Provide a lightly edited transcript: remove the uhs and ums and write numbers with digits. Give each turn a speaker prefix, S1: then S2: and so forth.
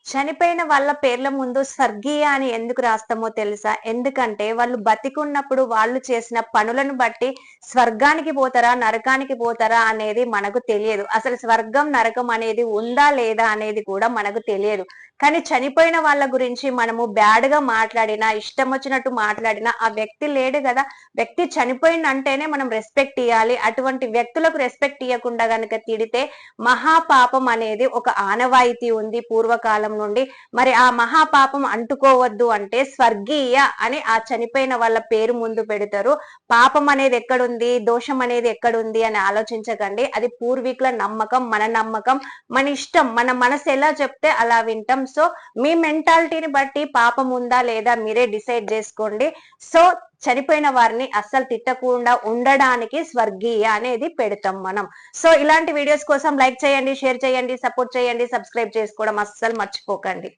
S1: చనిపోయిన వాళ్ళ పేర్ల ముందు స్వర్గీయ అని ఎందుకు రాస్తామో తెలుసా? ఎందుకంటే వాళ్ళు బతికున్నప్పుడు వాళ్ళు చేసిన పనులను బట్టి స్వర్గానికి పోతారా, నరకానికి పోతారా అనేది మనకు తెలియదు. అసలు స్వర్గం, నరకం అనేది ఉందా లేదా అనేది కూడా మనకు తెలియదు. కానీ చనిపోయిన వాళ్ళ గురించి మనము బ్యాడ్‌గా మాట్లాడినా, ఇష్టం వచ్చినట్టు మాట్లాడినా ఆ వ్యక్తి లేడు గదా! వ్యక్తి చనిపోయిండంటేనే మనం రెస్పెక్ట్ ఇయ్యాలి. అటువంటి వ్యక్తులకు రెస్పెక్ట్ ఇయ్యకుండా గనక తిడితే మహాపాపం అనేది ఒక ఆనవాయితీ ఉంది పూర్వకాలం నుండి. మరి ఆ మహాపాపం అంటుకోవద్దు అంటే స్వర్గీయ అని ఆ చనిపోయిన వాళ్ళ పేరు ముందు పెడతారు. పాపం అనేది ఎక్కడుంది, దోషం అనేది ఎక్కడుంది అని ఆలోచించకండి. అది పూర్వీకుల నమ్మకం, మన నమ్మకం, మన ఇష్టం. మన మనసు ఎలా చెప్తే అలా వింటాం. సో మీ మెంటాలిటీని బట్టి పాపం ఉందా లేదా మీరే డిసైడ్ చేసుకోండి. సో చనిపోయిన వారిని అస్సలు తిట్టకుండా ఉండడానికి స్వర్గీయ అనేది పెడతాం మనం. సో ఇలాంటి వీడియోస్ కోసం లైక్ చేయండి, షేర్ చేయండి, సపోర్ట్ చేయండి, సబ్స్క్రైబ్ చేసుకోవడం అస్సలు మర్చిపోకండి.